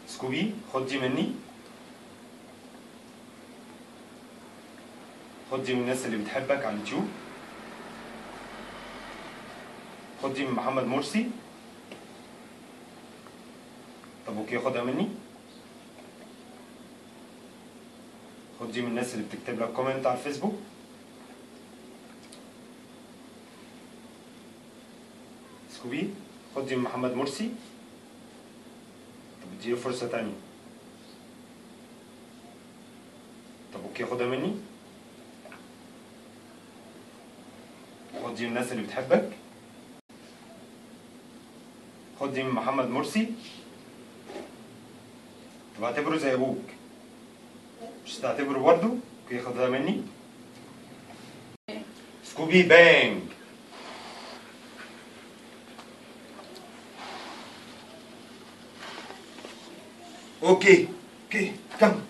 سكوبي خد دي مني، خد دي من الناس اللي بتحبك على اليوتيوب، خد دي من محمد مرسي. طب اوكي خدها مني. خد دي من الناس اللي بتكتب لك كومنت على الفيسبوك. سكوبي خد دي من محمد مرسي. طب اديله فرصة تانية. طب اوكي خدها مني. خد دي من الناس اللي بتحبك. خد دي من محمد مرسي. طب اعتبره زي ابوك، مش هتعتبره برضه؟ اوكي خدها مني. سكوبي بانج. اوكي كم